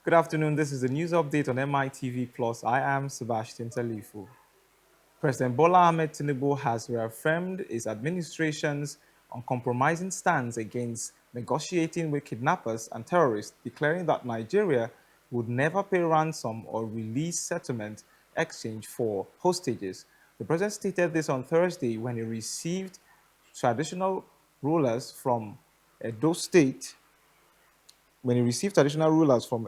Good afternoon. This is the news update on Mitvplus. I am Sebastian Talifu. President Bola Ahmed Tinubu has reaffirmed his administration's uncompromising stance against negotiating with kidnappers and terrorists, declaring that Nigeria would never pay ransom or release settlement exchange for hostages. The president stated this on Thursday when he received traditional rulers from Edo State when he received traditional rulers from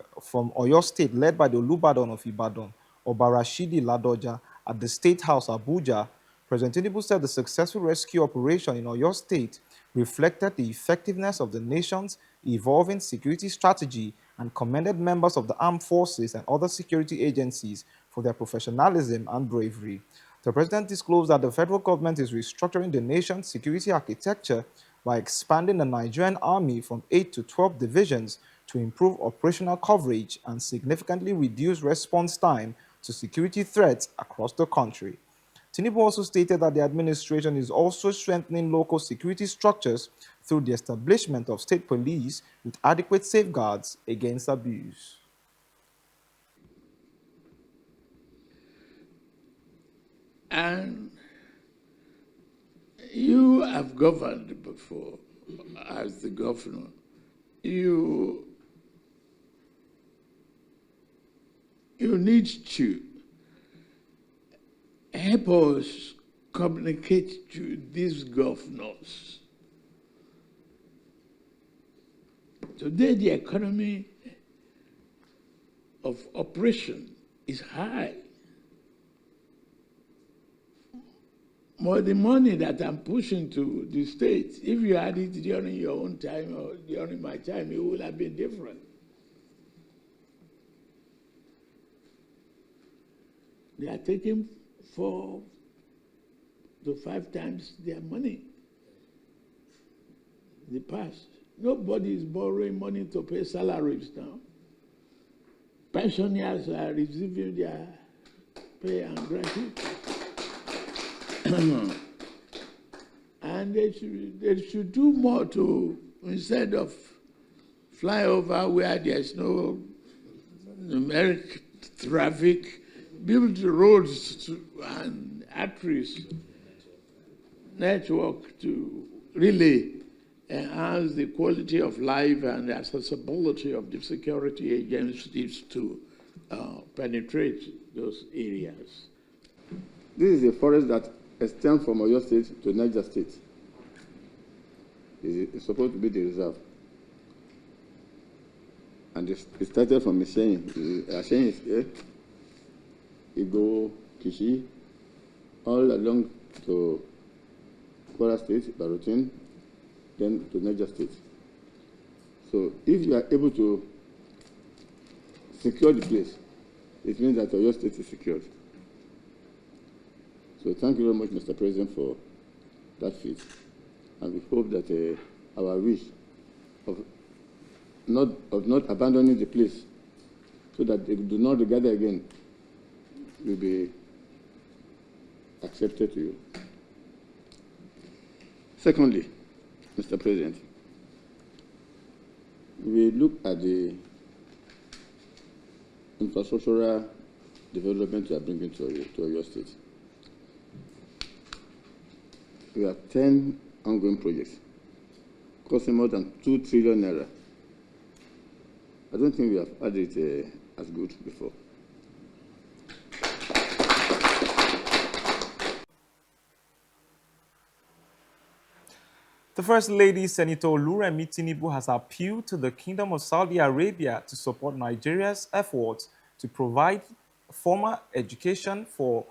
Oyo State, led by the Olubadan of Ibadan, Obarashidi Ladoja, at the State House, Abuja. President Tinubu said the successful rescue operation in Oyo State reflected the effectiveness of the nation's evolving security strategy and commended members of the armed forces and other security agencies for their professionalism and bravery. The president disclosed that the federal government is restructuring the nation's security architecture by expanding the Nigerian army from 8 to 12 divisions to improve operational coverage and significantly reduce response time to security threats across the country. Tinubu also stated that the administration is also strengthening local security structures through the establishment of state police with adequate safeguards against abuse. And you have governed before as the governor. You need to help us communicate to these governors. Today, the economy of operation is high. More the money that I'm pushing to the states, if you had it during your own time or during my time, it would have been different. They are taking 4 to 5 times their money. The past. Nobody is borrowing money to pay salaries now. Pensioners are receiving their pay and gratuity. And they should do more to, instead of fly over where there's no numeric traffic, build roads and arteries, network to really enhance the quality of life and the accessibility of the security agencies to penetrate those areas. This is a forest that extends from Oyo State to Niger State. It's supposed to be the reserve. And it started from Ashenyi. Ashenyi is here. You go Kishi, all along to Kwara State, Barutin, then to Niger State. So if you are able to secure the place, it means that Oyo State is secured. So thank you very much, Mr. President, for that feat. And we hope that our wish of not abandoning the place so that they do not regather again will be accepted to you. Secondly, Mr. President, we look at the infrastructural development you are bringing to your state. We have 10 ongoing projects costing more than 2 trillion naira. I don't think we have had it as good before. The First Lady, Senator Oluremi Tinubu, has appealed to the Kingdom of Saudi Arabia to support Nigeria's efforts to provide formal education for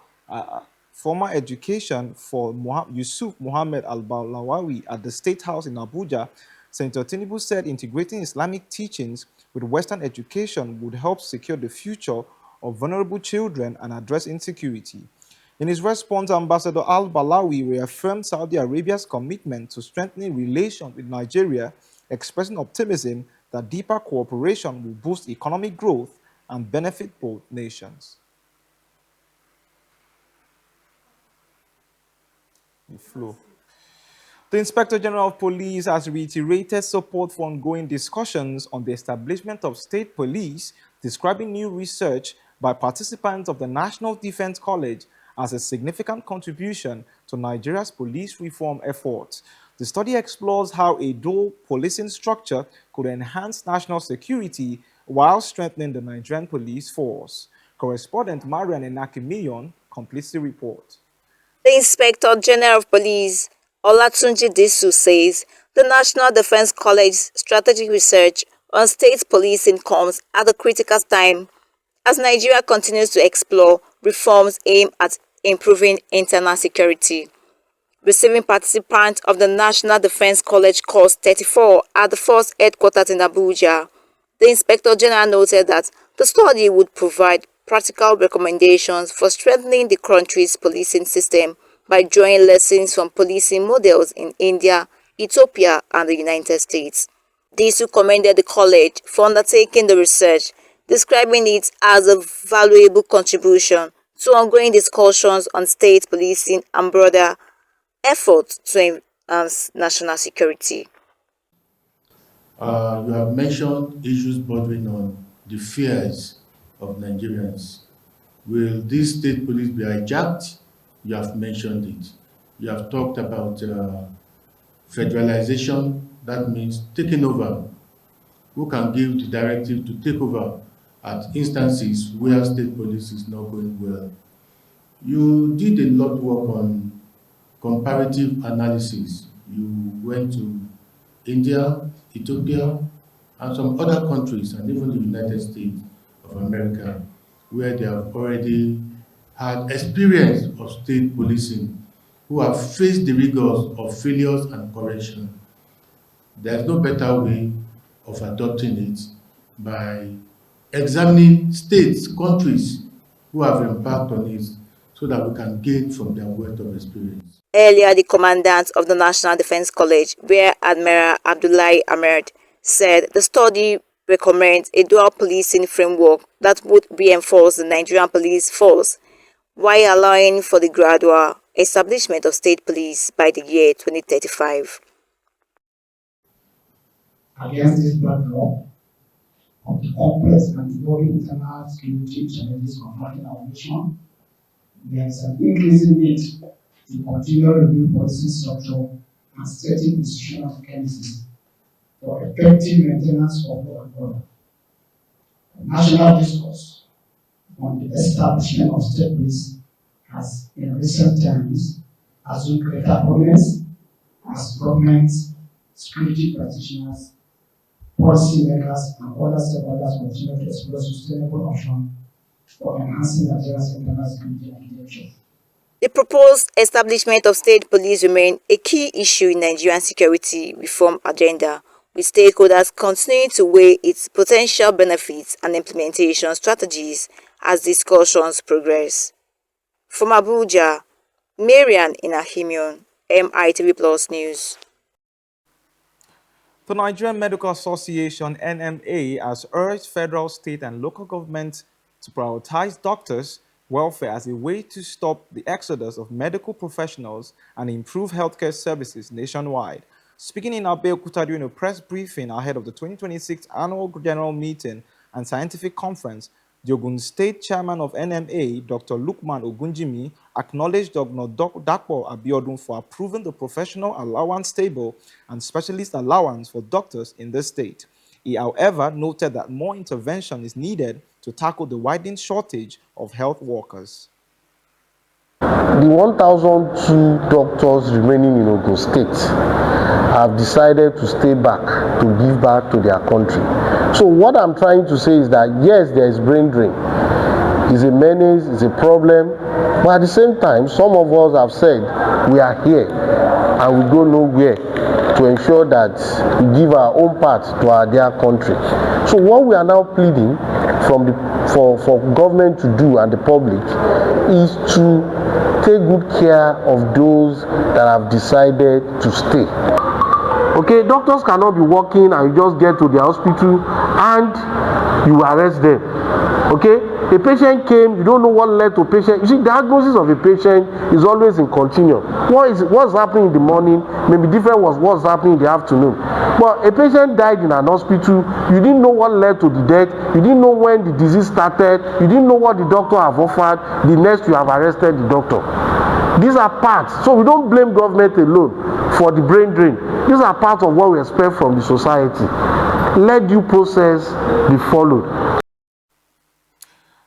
Yusuf Mohammed Al-Balawi at the State House in Abuja. Senator Tinubu said integrating Islamic teachings with Western education would help secure the future of vulnerable children and address insecurity. In his response, Ambassador Al-Balawi reaffirmed Saudi Arabia's commitment to strengthening relations with Nigeria, expressing optimism that deeper cooperation will boost economic growth and benefit both nations. The The Inspector General of Police has reiterated support for ongoing discussions on the establishment of state police, describing new research by participants of the National Defense College as a significant contribution to Nigeria's police reform efforts. The study explores how a dual policing structure could enhance national security while strengthening the Nigerian police force. Correspondent Marian Enakimiyon completes the report. The Inspector General of Police, Olatunji Disu, says the National Defense College's strategic research on state policing comes at a critical time as Nigeria continues to explore reforms aimed at improving internal security. Receiving participants of the National Defense College Course 34 at the force headquarters in Abuja, the Inspector General noted that the study would provide practical recommendations for strengthening the country's policing system by drawing lessons from policing models in India, Ethiopia, and the United States. Disu commended the college for undertaking the research, describing it as a valuable contribution to ongoing discussions on state policing and broader efforts to enhance national security. You have mentioned issues bordering on the fears of Nigerians. Will this state police be hijacked? You have mentioned it. You have talked about federalization, that means taking over. Who can give the directive to take over at instances where state police is not going well? You did a lot of work on comparative analysis. You went to India, Ethiopia, and some other countries, and even the United States of America, where they have already had experience of state policing, who have faced the rigors of failures and correction. There's no better way of adopting it by examining states, countries who have embarked on it, so that we can gain from their wealth of experience. Earlier, the commandant of the National Defense College, Rear Admiral Abdullahi Ahmed, said the study recommends a dual policing framework that would reinforce the Nigerian police force while allowing for the gradual establishment of state police by the year 2035. Against this backdrop of the complex and evolving internal security challenges confronting our nation, there is an increasing need to continue review policy structure and setting institutional mechanisms for effective maintenance of law and order. The national discourse on the establishment of state police has in recent times assumed greater prominence as governments, security practitioners, policymakers, and other stakeholders continue to explore sustainable options for enhancing Nigeria's internal security architecture. The proposed establishment of state police remains a key issue in Nigerian security reform agenda, with stakeholders continuing to weigh its potential benefits and implementation strategies as discussions progress. From Abuja, Marian Enakimiyon, Mitvplus News. The Nigerian Medical Association (NMA) has urged federal, state, and local governments to prioritize doctors' welfare as a way to stop the exodus of medical professionals and improve healthcare services nationwide. Speaking in Abeokuta during a press briefing ahead of the 2026 Annual General Meeting and Scientific Conference, the Ogun State Chairman of NMA, Dr. Lukman Ogunjimi, acknowledged Dr. Dapo Abiodun for approving the professional allowance table and specialist allowance for doctors in the state. He, however, noted that more intervention is needed to tackle the widening shortage of health workers. The 1,002 doctors remaining in Ogun State have decided to stay back to give back to their country. So what I'm trying to say is that yes, there is brain drain. It's a menace, it's a problem, but at the same time, some of us have said we are here and we go nowhere to ensure that we give our own part to our dear country. So what we are now pleading for government to do and the public is to take good care of those that have decided to stay. Okay, doctors cannot be working and you just get to the hospital and you arrest them. Okay, a patient came, you don't know what led to patient. You see, diagnosis of a patient is always in continuum. What's happening in the morning may be different with what's happening in the afternoon. But a patient died in an hospital, you didn't know what led to the death, you didn't know when the disease started, you didn't know what the doctor have offered, the next you have arrested the doctor. These are parts, so we don't blame government alone for the brain drain. These are part of what we expect from the society. Let due process be followed.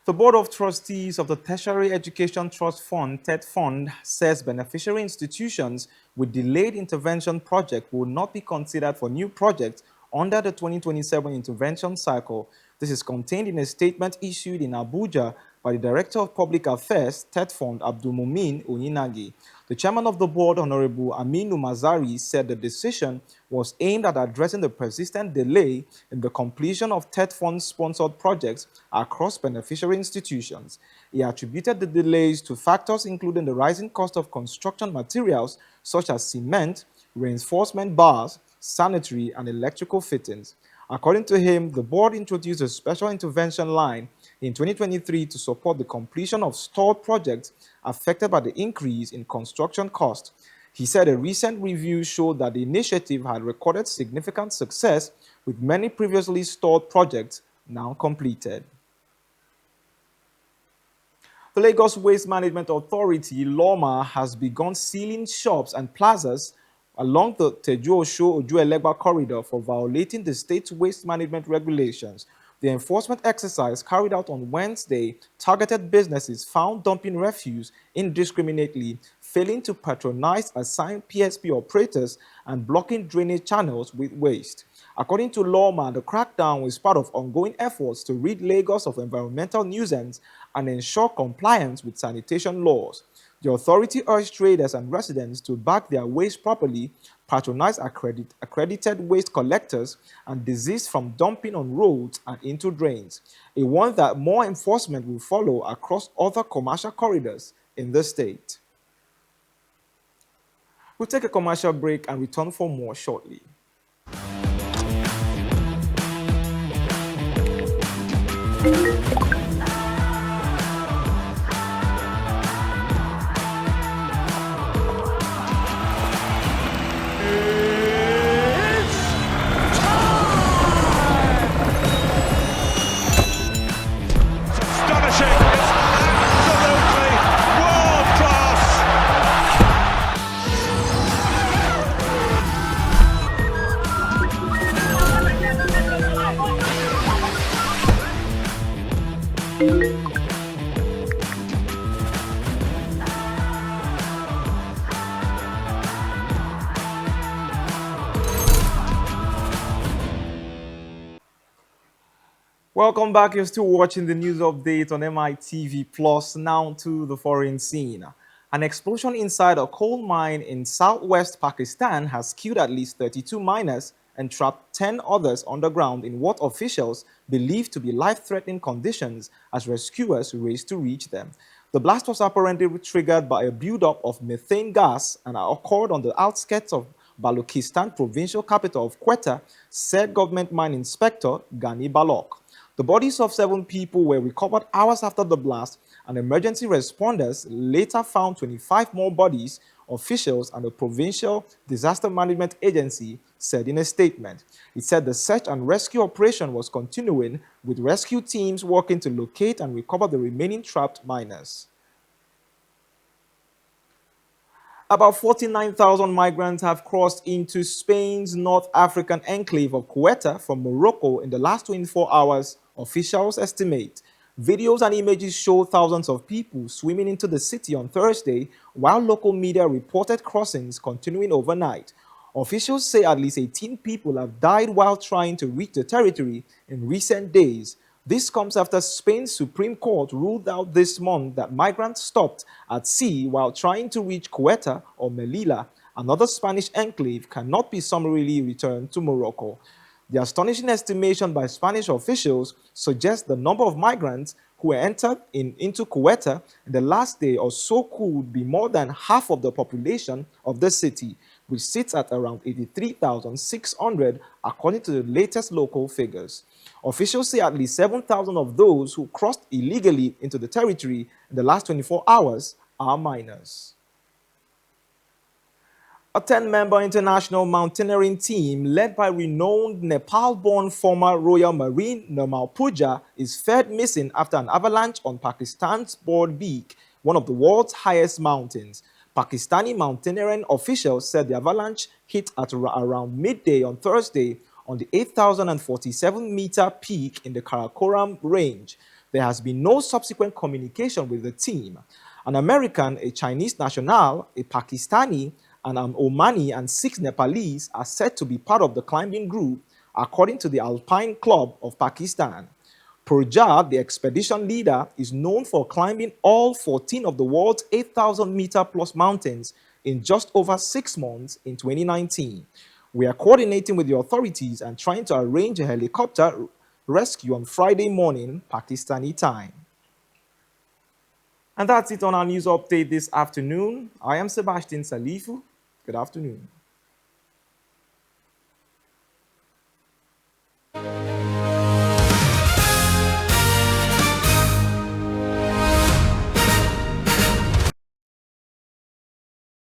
The Board of Trustees of the Tertiary Education Trust Fund, TED Fund, says beneficiary institutions with delayed intervention project will not be considered for new projects under the 2027 intervention cycle. This is contained in a statement issued in Abuja by the Director of Public Affairs, TED Fund, Abdulmumin Onyinagi. The chairman of the board, Honorable Aminu Mazari, said the decision was aimed at addressing the persistent delay in the completion of TED Fund-sponsored projects across beneficiary institutions. He attributed the delays to factors including the rising cost of construction materials such as cement, reinforcement bars, sanitary and electrical fittings. According to him, the board introduced a special intervention line in 2023 to support the completion of stalled projects affected by the increase in construction costs. He said a recent review showed that the initiative had recorded significant success, with many previously stalled projects now completed. The Lagos Waste Management Authority, LAWMA, has begun sealing shops and plazas along the Teju-Osho-Ojuelegba corridor for violating the state's waste management regulations. The enforcement exercise carried out on Wednesday targeted businesses found dumping refuse indiscriminately, failing to patronize assigned PSP operators, and blocking drainage channels with waste. According to LAWMA, the crackdown is part of ongoing efforts to rid Lagos of environmental nuisance and ensure compliance with sanitation laws. The authority urged traders and residents to bag their waste properly, patronize accredited waste collectors, and desist from dumping on roads and into drains. It warned that more enforcement will follow across other commercial corridors in the state. We'll take a commercial break and return for more shortly. Welcome back. You're still watching the news update on Mitvplus. Now to the foreign scene. An explosion inside a coal mine in southwest Pakistan has killed at least 32 miners and trapped 10 others underground in what officials believe to be life-threatening conditions as rescuers race to reach them. The blast was apparently triggered by a buildup of methane gas and occurred on the outskirts of Balochistan provincial capital of Quetta, said government mine inspector Gani Balok. The bodies of 7 people were recovered hours after the blast, and emergency responders later found 25 more bodies, officials and the Provincial Disaster Management Agency said in a statement. It said the search and rescue operation was continuing, with rescue teams working to locate and recover the remaining trapped miners. About 49,000 migrants have crossed into Spain's North African enclave of Ceuta from Morocco in the last 24 hours, officials estimate. Videos and images show thousands of people swimming into the city on Thursday, while local media reported crossings continuing overnight. Officials say at least 18 people have died while trying to reach the territory in recent days. This comes after Spain's Supreme Court ruled out this month that migrants stopped at sea while trying to reach Ceuta or Melilla, another Spanish enclave, cannot be summarily returned to Morocco. The astonishing estimation by Spanish officials suggests the number of migrants who entered into Ceuta in the last day or so could be more than half of the population of the city. which sits at around 83,600 according to the latest local figures. Officials say at least 7,000 of those who crossed illegally into the territory in the last 24 hours are minors. A 10-member international mountaineering team led by renowned Nepal-born former Royal Marine Nirmal Pooja is feared missing after an avalanche on Pakistan's Board Peak, one of the world's highest mountains. Pakistani mountaineering officials said the avalanche hit at around midday on Thursday on the 8,047-meter peak in the Karakoram range. There has been no subsequent communication with the team. An American, a Chinese national, a Pakistani, and an Omani and 6 Nepalese are said to be part of the climbing group, according to the Alpine Club of Pakistan. Purja, the expedition leader, is known for climbing all 14 of the world's 8,000-meter-plus mountains in just over 6 months in 2019. We are coordinating with the authorities and trying to arrange a helicopter rescue on Friday morning, Pakistani time. And that's it on our news update this afternoon. I am Sebastian Salifu. Good afternoon.